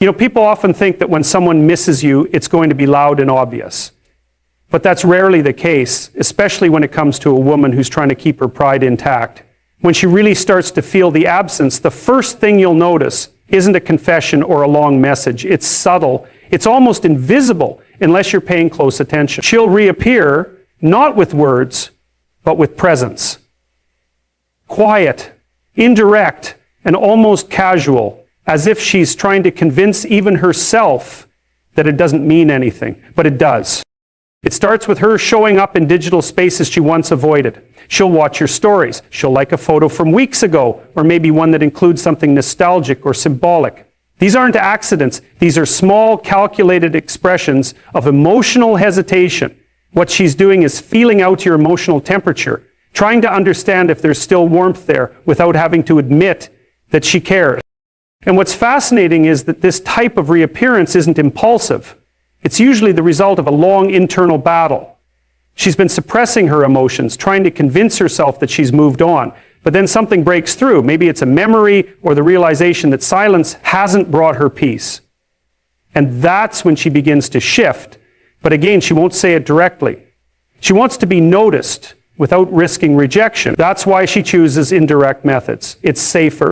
You know, people often think that when someone misses you, it's going to be loud and obvious. But that's rarely the case, especially when it comes to a woman who's trying to keep her pride intact. When she really starts to feel the absence, the first thing you'll notice isn't a confession or a long message. It's subtle. It's almost invisible unless you're paying close attention. She'll reappear, not with words, but with presence. Quiet, indirect, and almost casual, as if she's trying to convince even herself that it doesn't mean anything, but it does. It starts with her showing up in digital spaces she once avoided. She'll watch your stories. She'll like a photo from weeks ago, or maybe one that includes something nostalgic or symbolic. These aren't accidents. These are small, calculated expressions of emotional hesitation. What she's doing is feeling out your emotional temperature, trying to understand if there's still warmth there without having to admit that she cares. And what's fascinating is that this type of reappearance isn't impulsive. It's usually the result of a long internal battle. She's been suppressing her emotions, trying to convince herself that she's moved on. But then something breaks through. Maybe it's a memory or the realization that silence hasn't brought her peace. And that's when she begins to shift. But again, she won't say it directly. She wants to be noticed without risking rejection. That's why she chooses indirect methods. It's safer.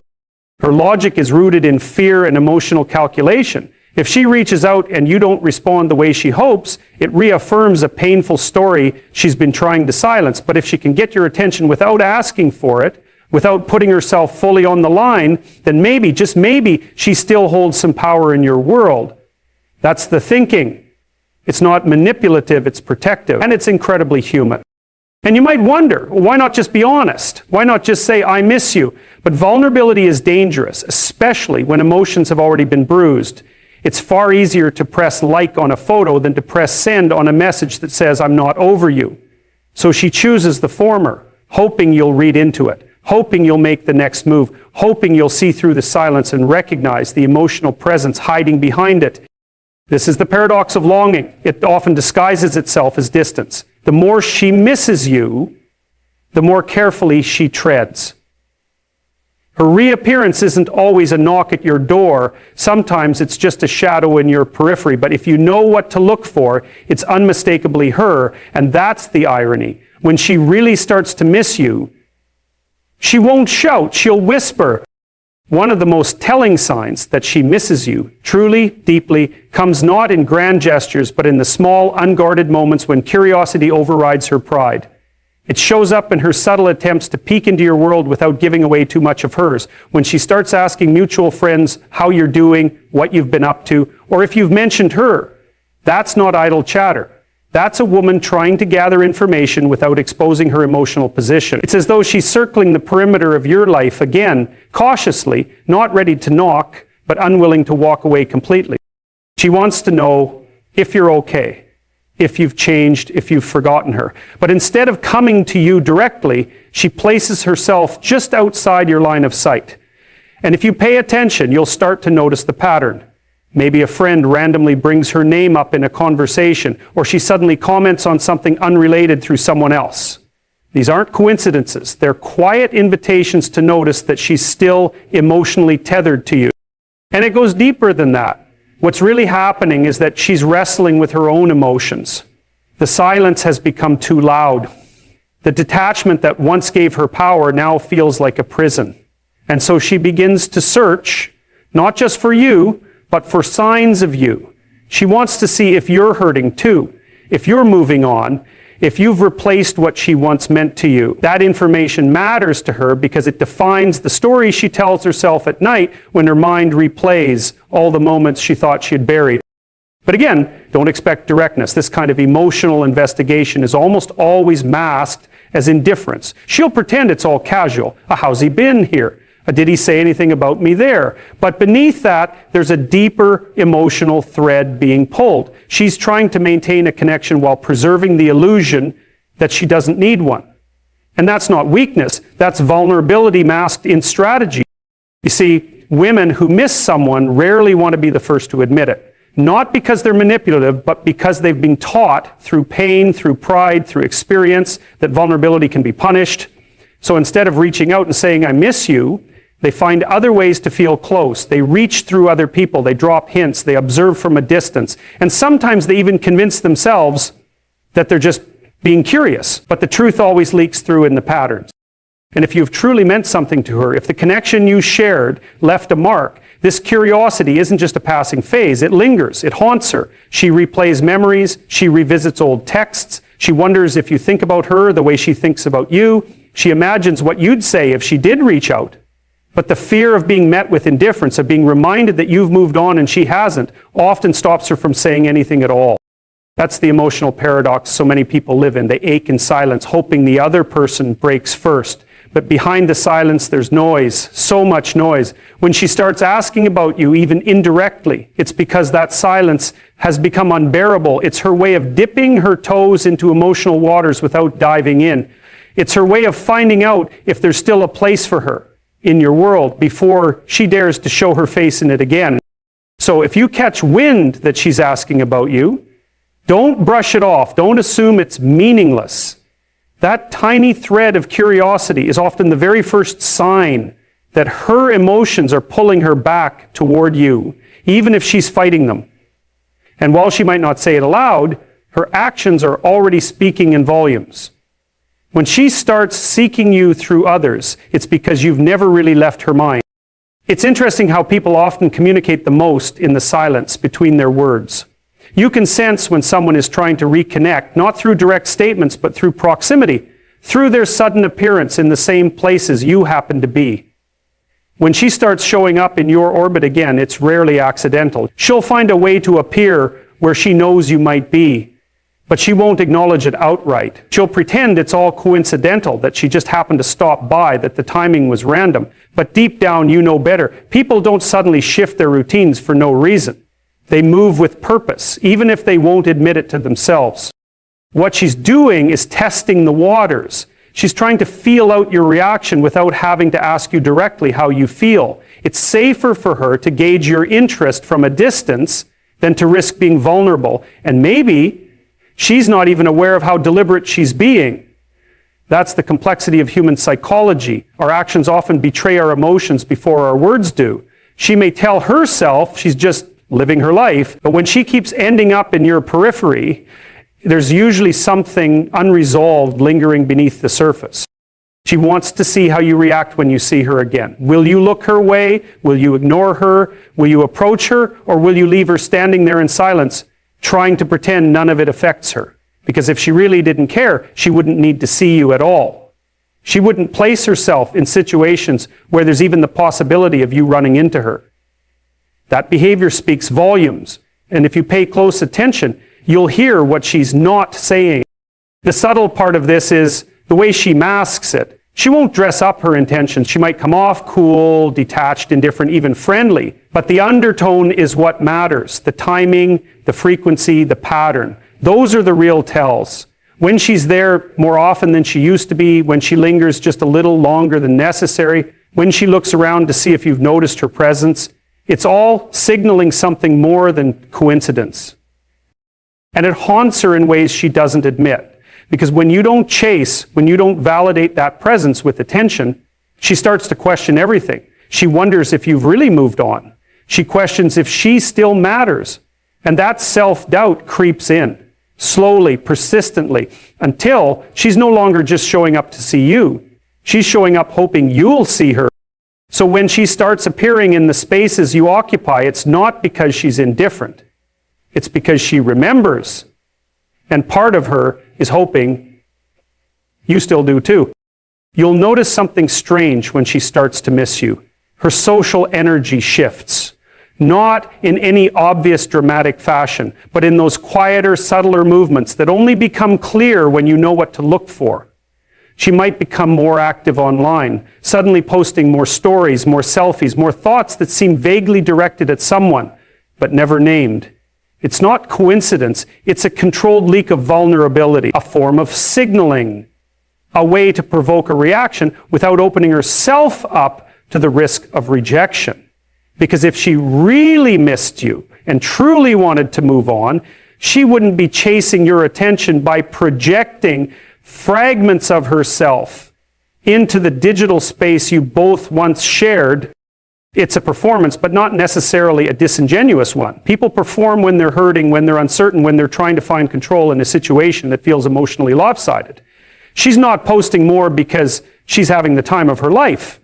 Her logic is rooted in fear and emotional calculation. If she reaches out and you don't respond the way she hopes, it reaffirms a painful story she's been trying to silence. But if she can get your attention without asking for it, without putting herself fully on the line, then maybe, just maybe, she still holds some power in your world. That's the thinking. It's not manipulative, it's protective, and it's incredibly human. And you might wonder, why not just be honest? Why not just say, I miss you? But vulnerability is dangerous, especially when emotions have already been bruised. It's far easier to press like on a photo than to press send on a message that says, I'm not over you. So she chooses the former, hoping you'll read into it, hoping you'll make the next move, hoping you'll see through the silence and recognize the emotional presence hiding behind it. This is the paradox of longing. It often disguises itself as distance. The more she misses you, the more carefully she treads. Her reappearance isn't always a knock at your door. Sometimes it's just a shadow in your periphery. But if you know what to look for, it's unmistakably her. And that's the irony. When she really starts to miss you, she won't shout, she'll whisper. One of the most telling signs that she misses you, truly, deeply, comes not in grand gestures, but in the small, unguarded moments when curiosity overrides her pride. It shows up in her subtle attempts to peek into your world without giving away too much of hers. When she starts asking mutual friends how you're doing, what you've been up to, or if you've mentioned her. That's not idle chatter. That's a woman trying to gather information without exposing her emotional position. It's as though she's circling the perimeter of your life again, cautiously, not ready to knock, but unwilling to walk away completely. She wants to know if you're okay, if you've changed, if you've forgotten her. But instead of coming to you directly, she places herself just outside your line of sight. And if you pay attention, you'll start to notice the pattern. Maybe a friend randomly brings her name up in a conversation, or she suddenly comments on something unrelated through someone else. These aren't coincidences. They're quiet invitations to notice that she's still emotionally tethered to you. And it goes deeper than that. What's really happening is that she's wrestling with her own emotions. The silence has become too loud. The detachment that once gave her power now feels like a prison. And so she begins to search, not just for you, but for signs of you. She wants to see if you're hurting too, if you're moving on, if you've replaced what she once meant to you. That information matters to her because it defines the story she tells herself at night when her mind replays all the moments she thought she had buried. But again, don't expect directness. This kind of emotional investigation is almost always masked as indifference. She'll pretend it's all casual. How's he been here? Did he say anything about me there? But beneath that, there's a deeper emotional thread being pulled. She's trying to maintain a connection while preserving the illusion that she doesn't need one. And that's not weakness. That's vulnerability masked in strategy. You see, women who miss someone rarely want to be the first to admit it. Not because they're manipulative, but because they've been taught through pain, through pride, through experience, that vulnerability can be punished. So instead of reaching out and saying, I miss you, They find other ways to feel close. They reach through other people. They drop hints. They observe from a distance. And sometimes they even convince themselves that they're just being curious. But the truth always leaks through in the patterns. And if you've truly meant something to her, if the connection you shared left a mark, this curiosity isn't just a passing phase. It lingers. It haunts her. She replays memories. She revisits old texts. She wonders if you think about her the way she thinks about you. She imagines what you'd say if she did reach out. But the fear of being met with indifference, of being reminded that you've moved on and she hasn't, often stops her from saying anything at all. That's the emotional paradox so many people live in. They ache in silence, hoping the other person breaks first. But behind the silence, there's noise, so much noise. When she starts asking about you, even indirectly, it's because that silence has become unbearable. It's her way of dipping her toes into emotional waters without diving in. It's her way of finding out if there's still a place for her in your world before she dares to show her face in it again. So if you catch wind that she's asking about you, don't brush it off. Don't assume it's meaningless. That tiny thread of curiosity is often the very first sign that her emotions are pulling her back toward you, even if she's fighting them. And while she might not say it aloud, her actions are already speaking in volumes. When she starts seeking you through others, it's because you've never really left her mind. It's interesting how people often communicate the most in the silence between their words. You can sense when someone is trying to reconnect, not through direct statements, but through proximity, through their sudden appearance in the same places you happen to be. When she starts showing up in your orbit again, it's rarely accidental. She'll find a way to appear where she knows you might be, but she won't acknowledge it outright. She'll pretend it's all coincidental, that she just happened to stop by, that the timing was random. But deep down, you know better. People don't suddenly shift their routines for no reason. They move with purpose, even if they won't admit it to themselves. What she's doing is testing the waters. She's trying to feel out your reaction without having to ask you directly how you feel. It's safer for her to gauge your interest from a distance than to risk being vulnerable. And maybe she's not even aware of how deliberate she's being. That's the complexity of human psychology. Our actions often betray our emotions before our words do. She may tell herself she's just living her life, but when she keeps ending up in your periphery, there's usually something unresolved lingering beneath the surface. She wants to see how you react when you see her again. Will you look her way? Will you ignore her? Will you approach her? Or will you leave her standing there in silence, trying to pretend none of it affects her? Because if she really didn't care, she wouldn't need to see you at all. She wouldn't place herself in situations where there's even the possibility of you running into her. That behavior speaks volumes, and if you pay close attention, you'll hear what she's not saying. The subtle part of this is the way she masks it. She won't dress up her intentions. She might come off cool, detached, indifferent, even friendly, but the undertone is what matters. The timing, the frequency, the pattern. Those are the real tells. When she's there more often than she used to be, when she lingers just a little longer than necessary, when she looks around to see if you've noticed her presence, it's all signaling something more than coincidence. And it haunts her in ways she doesn't admit. Because when you don't chase, when you don't validate that presence with attention, she starts to question everything. She wonders if you've really moved on. She questions if she still matters. And that self-doubt creeps in, slowly, persistently, until she's no longer just showing up to see you. She's showing up hoping you'll see her. So when she starts appearing in the spaces you occupy, it's not because she's indifferent. It's because she remembers. And part of her is hoping you still do too. You'll notice something strange when she starts to miss you. Her social energy shifts. Not in any obvious dramatic fashion, but in those quieter, subtler movements that only become clear when you know what to look for. She might become more active online, suddenly posting more stories, more selfies, more thoughts that seem vaguely directed at someone, but never named. It's not coincidence, it's a controlled leak of vulnerability, a form of signaling, a way to provoke a reaction without opening herself up to the risk of rejection. Because if she really missed you and truly wanted to move on, she wouldn't be chasing your attention by projecting fragments of herself into the digital space you both once shared, it's a performance, but not necessarily a disingenuous one. People perform when they're hurting, when they're uncertain, when they're trying to find control in a situation that feels emotionally lopsided. She's not posting more because she's having the time of her life.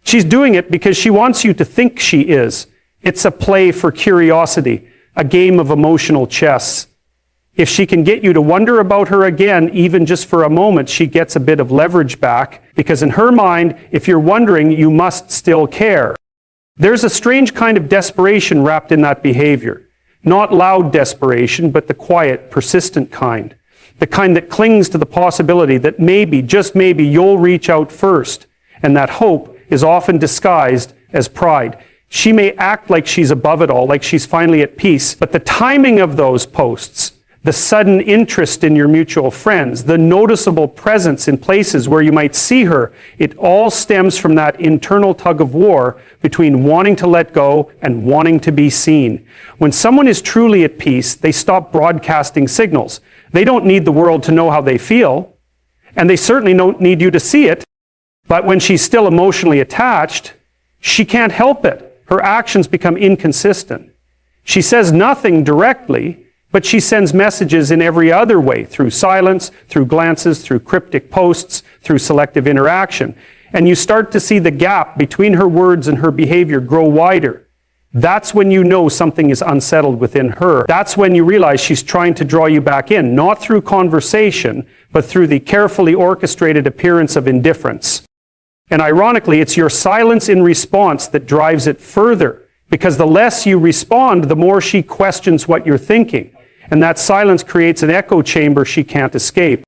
She's doing it because she wants you to think she is. It's a play for curiosity, a game of emotional chess. If she can get you to wonder about her again, even just for a moment, she gets a bit of leverage back, because in her mind, if you're wondering, you must still care. There's a strange kind of desperation wrapped in that behavior. Not loud desperation, but the quiet, persistent kind. The kind that clings to the possibility that maybe, just maybe, you'll reach out first. And that hope is often disguised as pride. She may act like she's above it all, like she's finally at peace, but the timing of those posts, the sudden interest in your mutual friends, the noticeable presence in places where you might see her, it all stems from that internal tug of war between wanting to let go and wanting to be seen. When someone is truly at peace, they stop broadcasting signals. They don't need the world to know how they feel, and they certainly don't need you to see it. But when she's still emotionally attached, she can't help it. Her actions become inconsistent. She says nothing directly, but she sends messages in every other way, through silence, through glances, through cryptic posts, through selective interaction. And you start to see the gap between her words and her behavior grow wider. That's when you know something is unsettled within her. That's when you realize she's trying to draw you back in, not through conversation, but through the carefully orchestrated appearance of indifference. And ironically, it's your silence in response that drives it further, because the less you respond, the more she questions what you're thinking. And that silence creates an echo chamber she can't escape.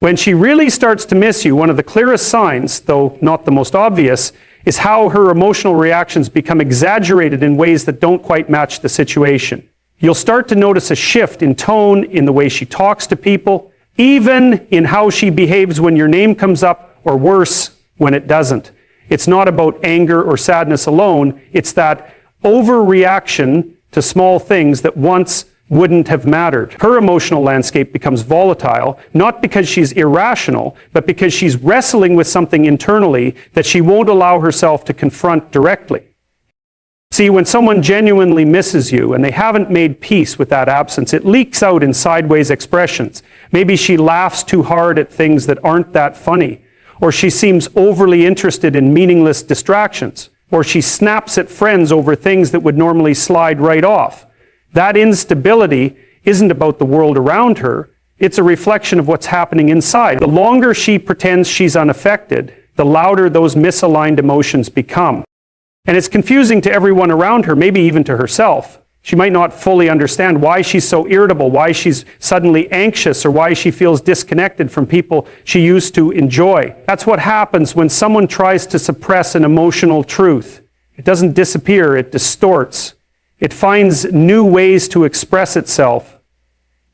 When she really starts to miss you, one of the clearest signs, though not the most obvious, is how her emotional reactions become exaggerated in ways that don't quite match the situation. You'll start to notice a shift in tone, in the way she talks to people, even in how she behaves when your name comes up, or worse, when it doesn't. It's not about anger or sadness alone, it's that overreaction to small things that once wouldn't have mattered. Her emotional landscape becomes volatile, not because she's irrational, but because she's wrestling with something internally that she won't allow herself to confront directly. See, when someone genuinely misses you and they haven't made peace with that absence, it leaks out in sideways expressions. Maybe she laughs too hard at things that aren't that funny, or she seems overly interested in meaningless distractions, or she snaps at friends over things that would normally slide right off. That instability isn't about the world around her, it's a reflection of what's happening inside. The longer she pretends she's unaffected, the louder those misaligned emotions become. And it's confusing to everyone around her, maybe even to herself. She might not fully understand why she's so irritable, why she's suddenly anxious, or why she feels disconnected from people she used to enjoy. That's what happens when someone tries to suppress an emotional truth. It doesn't disappear, it distorts. It finds new ways to express itself,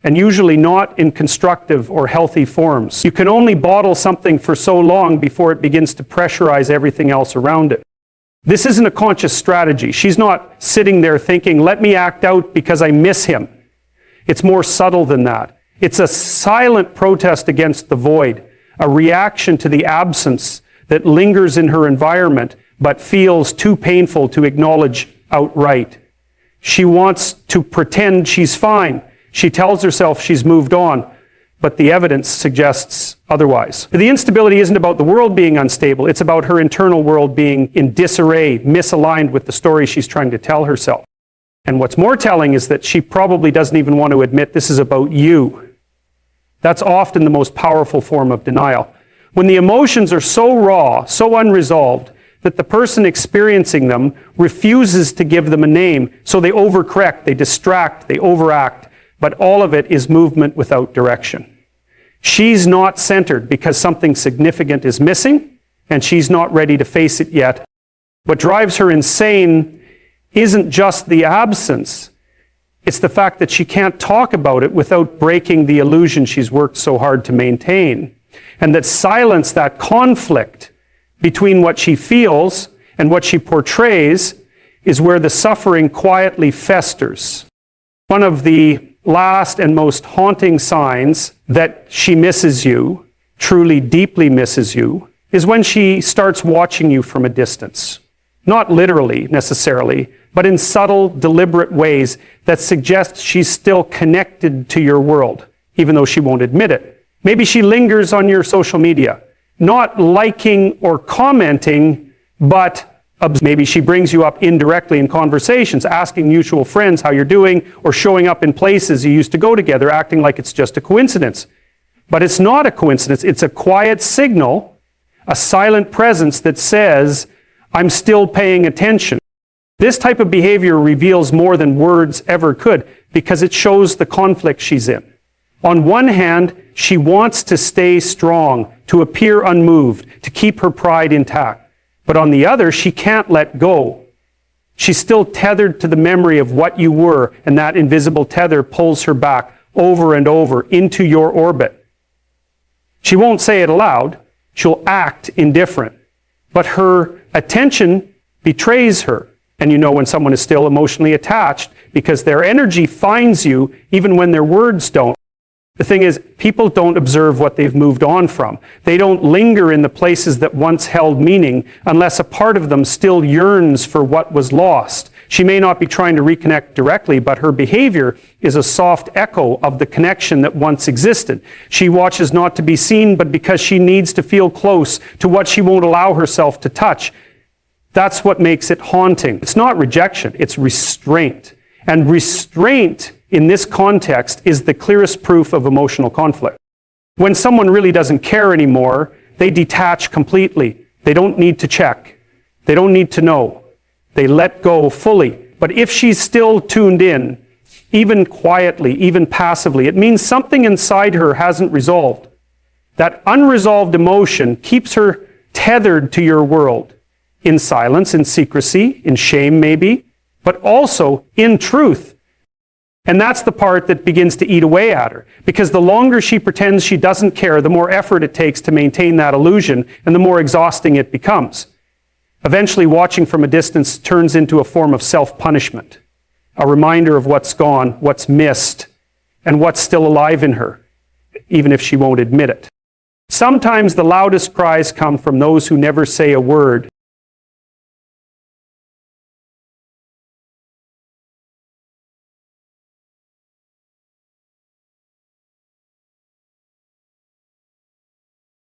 and usually not in constructive or healthy forms. You can only bottle something for so long before it begins to pressurize everything else around it. This isn't a conscious strategy. She's not sitting there thinking, let me act out because I miss him. It's more subtle than that. It's a silent protest against the void, a reaction to the absence that lingers in her environment but feels too painful to acknowledge outright. She wants to pretend she's fine. She tells herself she's moved on, but the evidence suggests otherwise. The instability isn't about the world being unstable, it's about her internal world being in disarray, misaligned with the story she's trying to tell herself. And what's more telling is that she probably doesn't even want to admit this is about you. That's often the most powerful form of denial. When the emotions are so raw, so unresolved, that the person experiencing them refuses to give them a name, so they overcorrect, they distract, they overact, but all of it is movement without direction. She's not centered because something significant is missing, and she's not ready to face it yet. What drives her insane isn't just the absence, it's the fact that she can't talk about it without breaking the illusion she's worked so hard to maintain. And that silence, that conflict between what she feels and what she portrays, is where the suffering quietly festers. One of the last and most haunting signs that she misses you, truly deeply misses you, is when she starts watching you from a distance. Not literally, necessarily, but in subtle, deliberate ways that suggest she's still connected to your world, even though she won't admit it. Maybe she lingers on your social media, not liking or commenting, but maybe she brings you up indirectly in conversations, asking mutual friends how you're doing, or showing up in places you used to go together, acting like it's just a coincidence. But it's not a coincidence. It's a quiet signal, a silent presence that says, I'm still paying attention. This type of behavior reveals more than words ever could, because it shows the conflict she's in. On one hand, she wants to stay strong, to appear unmoved, to keep her pride intact. But on the other, she can't let go. She's still tethered to the memory of what you were, and that invisible tether pulls her back over and over into your orbit. She won't say it aloud. She'll act indifferent. But her attention betrays her. And you know when someone is still emotionally attached, because their energy finds you even when their words don't. The thing is, people don't observe what they've moved on from. They don't linger in the places that once held meaning unless a part of them still yearns for what was lost. She may not be trying to reconnect directly, but her behavior is a soft echo of the connection that once existed. She watches not to be seen, but because she needs to feel close to what she won't allow herself to touch. That's what makes it haunting. It's not rejection, it's restraint. And restraint in this context is the clearest proof of emotional conflict. When someone really doesn't care anymore, they detach completely. They don't need to check. They don't need to know. They let go fully. But if she's still tuned in, even quietly, even passively, it means something inside her hasn't resolved. That unresolved emotion keeps her tethered to your world, in silence, in secrecy, in shame maybe, but also in truth. And that's the part that begins to eat away at her. Because the longer she pretends she doesn't care, the more effort it takes to maintain that illusion, and the more exhausting it becomes. Eventually, watching from a distance turns into a form of self-punishment, a reminder of what's gone, what's missed, and what's still alive in her, even if she won't admit it. Sometimes the loudest cries come from those who never say a word,